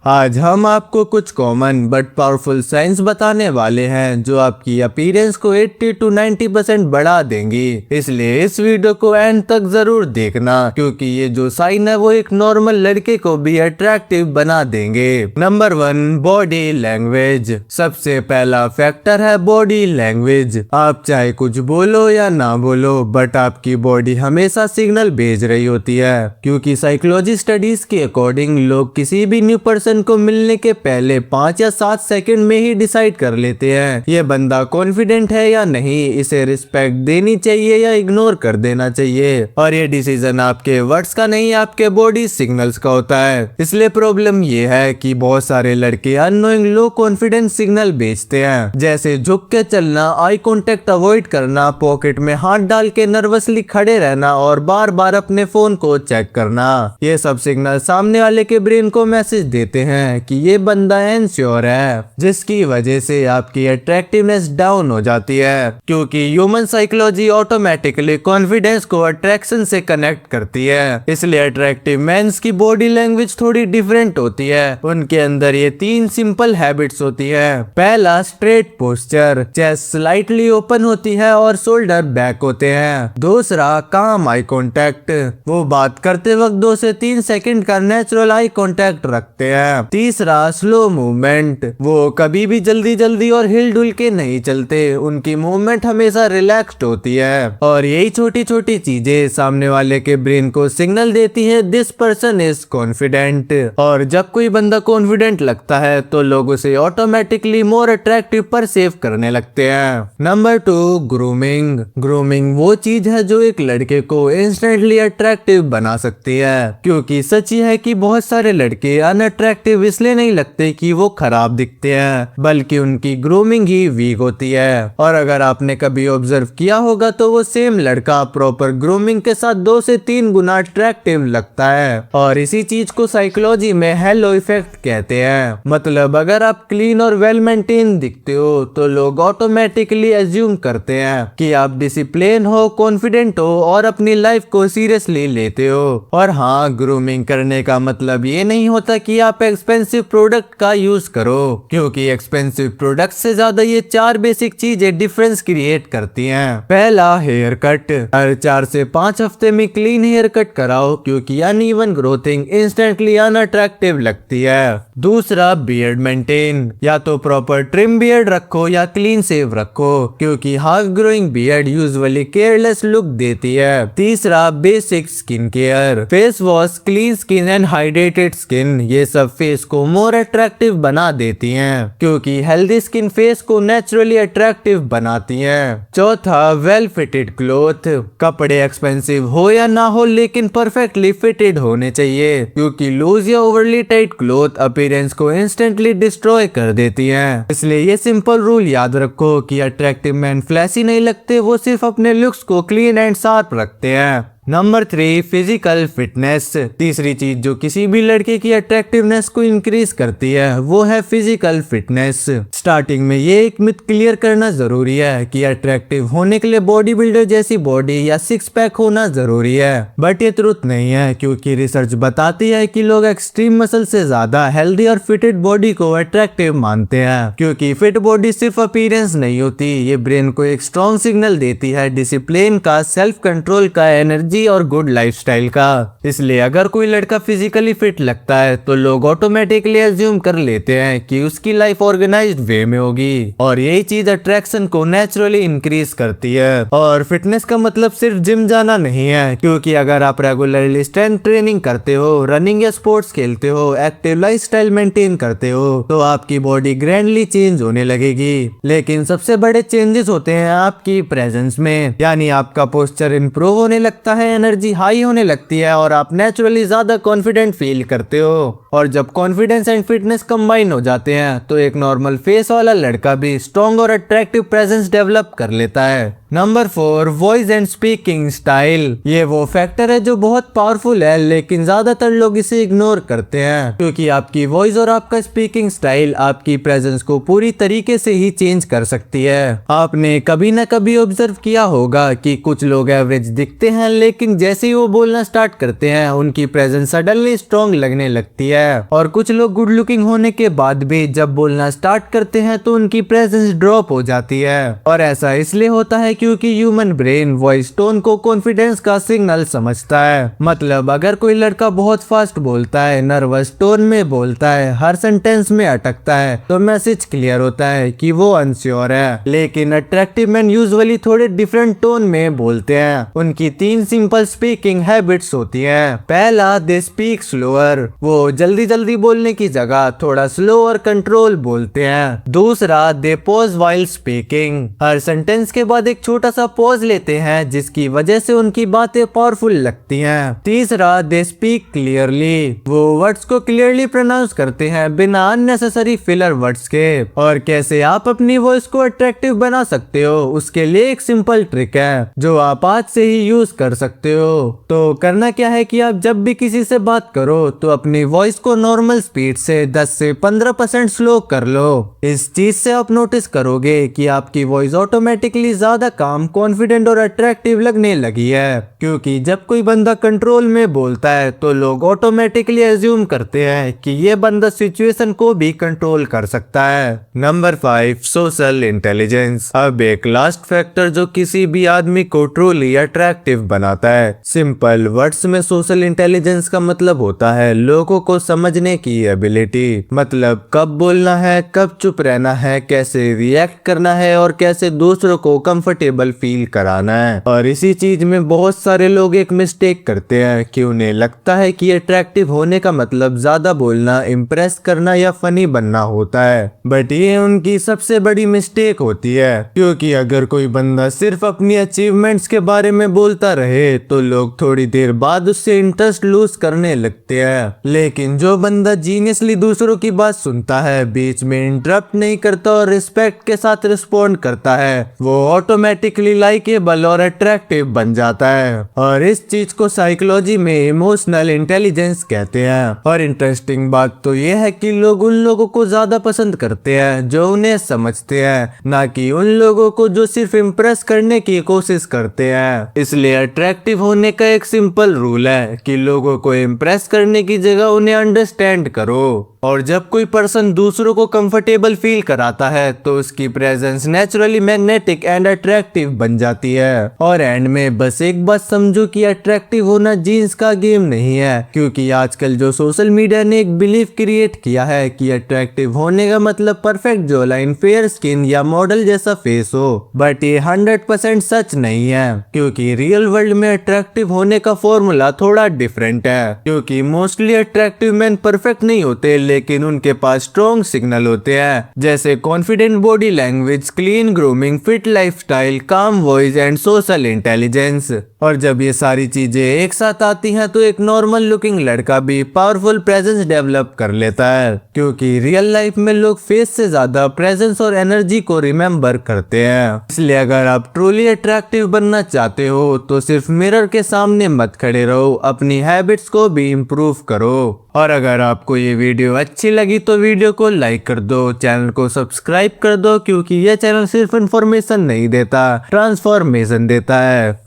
आज हम आपको कुछ कॉमन बट पावरफुल साइंस बताने वाले हैं जो आपकी अपीयरेंस को 80 to 90% बढ़ा देंगी। इसलिए इस वीडियो को एंड तक जरूर देखना क्योंकि ये जो साइन है वो एक नॉर्मल लड़के को भी अट्रैक्टिव बना देंगे। Number 1, body language. सबसे पहला फैक्टर है बॉडी लैंग्वेज। आप चाहे कुछ बोलो या ना बोलो बट आपकी बॉडी हमेशा सिग्नल भेज रही होती है, क्योंकि साइकोलॉजी स्टडीज के अकॉर्डिंग लोग किसी भी न्यू पर्सन को मिलने के पहले 5 या 7 सेकंड में ही डिसाइड कर लेते हैं ये बंदा कॉन्फिडेंट है या नहीं, इसे रिस्पेक्ट देनी चाहिए या इग्नोर कर देना चाहिए। और ये डिसीजन आपके वर्ड्स का नहीं, आपके बॉडी सिग्नल्स का होता है। इसलिए प्रॉब्लम ये है कि बहुत सारे लड़के अननोइंग लो कॉन्फिडेंस सिग्नल भेजते हैं, जैसे झुक के चलना, आई कांटेक्ट अवॉइड करना, पॉकेट में हाथ डाल के नर्वसली खड़े रहना और बार बार अपने फोन को चेक करना। ये सब सिग्नल सामने वाले के ब्रेन को मैसेज देते हैं कि ये बंदा इनसिक्योर है, जिसकी वजह से आपकी अट्रैक्टिवनेस डाउन हो जाती है, क्योंकि ह्यूमन साइकोलॉजी ऑटोमेटिकली कॉन्फिडेंस को अट्रैक्शन से कनेक्ट करती है। इसलिए अट्रैक्टिव मेंस की बॉडी लैंग्वेज थोड़ी डिफरेंट होती है। उनके अंदर ये 3 सिंपल हैबिट्स होती है। पहला, straight posture, chest slightly open होती है और शोल्डर बैक होते हैं। दूसरा, काम आई कांटेक्ट, वो बात करते वक्त 2 से 3 सेकंड का नेचुरल आई कांटेक्ट रखते हैं। तीसरा, स्लो मूवमेंट, वो कभी भी जल्दी जल्दी और हिल डुल के नहीं चलते, उनकी मूवमेंट हमेशा रिलैक्स्ड होती है। और यही छोटी छोटी चीजें सामने वाले के ब्रेन को सिग्नल देती है दिस पर्सन इज कॉन्फिडेंट। और जब कोई बंदा कॉन्फिडेंट लगता है तो लोग उसे ऑटोमेटिकली मोर अट्रैक्टिव परसीव करने लगते हैं। Number 2, grooming. ग्रूमिंग वो चीज है जो एक लड़के को इंस्टेंटली अट्रैक्टिव बना सकती है, क्योंकि सच ही है कि बहुत सारे लड़के अनअट्रैक्टिव इसलिए नहीं लगते कि वो खराब दिखते हैं, बल्कि उनकी ग्रूमिंग ही वीक होती है। और अगर आपने कभी ऑब्जर्व किया होगा तो वो सेम लड़का प्रॉपर ग्रूमिंग के साथ 2 से 3 गुना अट्रैक्टिव लगता है। और इसी चीज को साइकोलॉजी में हेलो इफेक्ट कहते हैं। मतलब अगर आप क्लीन और वेल मेंटेन दिखते हो तो लोग ऑटोमेटिकली एज्यूम करते हैं कि आप डिसिप्लिन हो, कॉन्फिडेंट हो और अपनी लाइफ को सीरियसली लेते हो। और हाँ, ग्रूमिंग करने का मतलब ये नहीं होता कि आप एक्सपेंसिव प्रोडक्ट का यूज करो, क्योंकि एक्सपेंसिव प्रोडक्ट से ज्यादा ये 4 बेसिक चीजें डिफरेंस क्रिएट करती हैं। पहला, हेयर कट। हर 4 से 5 हफ्ते में क्लीन हेयर कट कराओ, क्योंकि अनइवन ग्रोथिंग इंस्टेंटली अनअट्रैक्टिव लगती है। दूसरा, बियर्ड मेंटेन, या तो प्रॉपर ट्रिम बियर्ड रखो या क्लीन शेव रखो, क्योंकि half growing beard usually careless look देती है। तीसरा, basic skin care, face wash, clean skin and hydrated skin, ये सब फेस को मोर अट्रैक्टिव बना देती हैं, क्योंकि हेल्दी स्किन फेस को नेचुरली अट्रैक्टिव बनाती हैं। चौथा, वेल फिटेड क्लोथ। कपड़े एक्सपेंसिव हो या ना हो लेकिन परफेक्टली फिटेड होने चाहिए, क्योंकि लूज या ओवरली टाइट क्लोथ अपीयरेंस को इंस्टेंटली डिस्ट्रॉय कर देती हैं। इसलिए ये सिंपल रूल याद रखो कि अट्रैक्टिव मैन फ्लैशी नहीं लगते, वो सिर्फ अपने लुक्स को क्लीन एंड शार्प रखते हैं। Number 3, physical fitness. तीसरी चीज जो किसी भी लड़के की अट्रैक्टिवनेस को इंक्रीज करती है वो है फिजिकल फिटनेस। स्टार्टिंग में ये एक मिथ क्लियर करना जरूरी है कि अट्रैक्टिव होने के लिए बॉडी बिल्डर जैसी बॉडी या 6 पैक होना जरूरी है, बट ये ट्रुथ नहीं है, क्योंकि रिसर्च बताती है कि लोग एक्सट्रीम मसल से ज्यादा हेल्दी और फिटेड बॉडी को अट्रैक्टिव मानते हैं, क्योंकि फिट बॉडी सिर्फ अपीयरेंस नहीं होती, ये ब्रेन को एक स्ट्रॉन्ग सिग्नल देती है डिसिप्लिन का, सेल्फ कंट्रोल का, एनर्जी और गुड लाइफस्टाइल का। इसलिए अगर कोई लड़का फिजिकली फिट लगता है तो लोग ऑटोमेटिकली एज्यूम कर लेते हैं कि उसकी लाइफ ऑर्गेनाइज्ड वे में होगी, और यही चीज अट्रैक्शन को नेचुरली इंक्रीज करती है। और फिटनेस का मतलब सिर्फ जिम जाना नहीं है, क्योंकि अगर आप रेगुलरली स्ट्रेंथ ट्रेनिंग करते हो, रनिंग या स्पोर्ट्स खेलते हो, एक्टिव लाइफस्टाइल मेंटेन करते हो, तो आपकी बॉडी ग्रैंडली चेंज होने लगेगी। लेकिन सबसे बड़े चेंजेस होते हैं आपकी प्रेजेंस में, यानी आपका पोस्चर इंप्रूव होने लगता है, एनर्जी हाई होने लगती है और आप नेचुरली ज्यादा कॉन्फिडेंट फील करते हो। और जब कॉन्फिडेंस एंड फिटनेस कंबाइन हो जाते हैं तो एक नॉर्मल फेस वाला लड़का भी स्ट्रॉन्ग और अट्रैक्टिव प्रेजेंस डेवलप कर लेता है। Number 4, voice and speaking style. ये वो फैक्टर है जो बहुत पावरफुल है, लेकिन ज्यादातर लोग इसे इग्नोर करते हैं, क्योंकि आपकी वॉइस और आपका स्पीकिंग स्टाइल आपकी प्रेजेंस को पूरी तरीके से ही चेंज कर सकती है। आपने कभी ना कभी ऑब्जर्व किया होगा कि कुछ लोग एवरेज दिखते हैं, लेकिन जैसे ही वो बोलना स्टार्ट करते हैं उनकी प्रेजेंस सडनली स्ट्रॉन्ग लगने लगती है। है। और कुछ लोग गुड लुकिंग होने के बाद भी जब बोलना स्टार्ट करते हैं तो उनकी प्रेजेंस ड्रॉप हो जाती है। और ऐसा इसलिए होता है क्योंकि ह्यूमन ब्रेन वॉइस टोन को कॉन्फिडेंस का सिग्नल समझता है। मतलब अगर कोई लड़का बहुत फास्ट बोलता है, नर्वस टोन में बोलता है, हर सेंटेंस में अटकता है, तो मैसेज क्लियर होता है कि वो अनश्योर है। लेकिन अट्रैक्टिव मैन यूजुअली थोड़े डिफरेंट टोन में बोलते हैं। उनकी 3 सिंपल स्पीकिंग हैबिट्स होती हैं। पहला, दे स्पीक स्लोअर। वो जल्दी जल्दी बोलने की जगह थोड़ा स्लो और कंट्रोल बोलते हैं। दूसरा, दे पॉज व्हाइल स्पीकिंग। हर सेंटेंस के बाद एक छोटा सा पॉज लेते हैं जिसकी वजह से उनकी बातें पावरफुल लगती हैं। तीसरा, दे स्पीक क्लियरली। वो वर्ड्स को क्लियरली प्रोनाउंस करते हैं बिना अननेसेसरी फिलर वर्ड्स के। और कैसे आप अपनी वॉइस को अट्रैक्टिव बना सकते हो उसके लिए एक सिंपल ट्रिक है जो आप आज से ही यूज कर सकते हो। तो करना क्या है कि आप जब भी किसी से बात करो तो अपनी वॉइस को नॉर्मल स्पीड से 10 से 15% स्लो कर लो। इस चीज से आप नोटिस करोगे कि आपकी वॉइस ऑटोमेटिकली ज्यादा काम, कॉन्फिडेंट और अट्रैक्टिव लगने लगी है। क्योंकि जब कोई बंदा कंट्रोल में बोलता है तो लोग ऑटोमेटिकली एज्यूम करते हैं कि ये बंदा सिचुएशन को भी कंट्रोल कर सकता है। Number 5, social intelligence. अब एक लास्ट फैक्टर जो किसी भी आदमी को ट्रूली अट्रैक्टिव बनाता है। सिंपल वर्ड्स में सोशल इंटेलिजेंस का मतलब होता है लोगों को समझने की एबिलिटी। मतलब कब बोलना है, कब चुप रहना है, कैसे रिएक्ट करना है और कैसे दूसरों को कंफर्टेबल फील कराना है। और इसी चीज में बहुत सारे लोग एक मिस्टेक करते हैं कि उन्हें लगता है कि अट्रैक्टिव होने का मतलब ज्यादा बोलना, इम्प्रेस करना या फनी बनना होता है। बट ये उनकी सबसे बड़ी मिस्टेक होती है। क्योंकि अगर कोई बंदा सिर्फ अपनी अचीवमेंट्स के बारे में बोलता रहे तो लोग थोड़ी देर बाद उससे इंटरेस्ट लूज करने लगते हैं। लेकिन जो बंदा जीनियसली दूसरों की बात सुनता है, बीच में इंटरप्ट नहीं करता और रिस्पेक्ट के साथ रिस्पॉन्ड करता है, वो ऑटोमेटिकली लाइकेबल और अट्रैक्टिव बन जाता है। और इस चीज को साइकोलॉजी में इमोशनल इंटेलिजेंस कहते हैं। और इंटरेस्टिंग बात तो ये है कि लोग उन लोगों को ज्यादा पसंद करते हैं जो उन्हें समझते हैं, ना कि उन लोगों को जो सिर्फ इम्प्रेस करने की कोशिश करते हैं। इसलिए अट्रैक्टिव होने का एक सिंपल रूल है कि लोगों को इम्प्रेस करने की जगह उन्हें अंडरस्टैंड करो। और जब कोई पर्सन दूसरों को कंफर्टेबल फील कराता है तो उसकी presence naturally magnetic and attractive बन जाती है। और एंड में बस एक बात समझो कि अट्रैक्टिव होना जीन्स का गेम नहीं है। क्योंकि आजकल जो सोशल मीडिया ने एक बिलीफ क्रिएट किया है कि अट्रैक्टिव होने का मतलब परफेक्ट जो लाइन, फेयर स्किन या मॉडल जैसा फेस हो। बट ये 100% सच नहीं है। क्योंकि रियल वर्ल्ड में अट्रैक्टिव होने का फॉर्मूला थोड़ा डिफरेंट है। क्योंकि मोस्टली अट्रैक्टिव मैन परफेक्ट नहीं होते, लेकिन उनके पास स्ट्रॉन्ग सिग्नल होते हैं जैसे confident body language, clean grooming, fit lifestyle, काम वॉइस एंड सोशल इंटेलिजेंस। और जब ये सारी चीजें एक साथ आती हैं तो एक नॉर्मल लुकिंग लड़का भी पावरफुल प्रेजेंस डेवलप कर लेता है। क्योंकि रियल लाइफ में लोग फेस से ज्यादा प्रेजेंस और एनर्जी को रिमेम्बर करते हैं। इसलिए अगर आप ट्रूली अट्रैक्टिव बनना चाहते हो तो सिर्फ मिरर के सामने मत खड़े रहो, अपनी हैबिट्स को भी इम्प्रूव करो। और अगर आपको ये वीडियो अच्छी लगी तो वीडियो को लाइक कर दो, चैनल को सब्सक्राइब कर दो, क्योंकि ये चैनल सिर्फ इन्फॉर्मेशन नहीं देता, ट्रांसफॉर्मेशन देता है।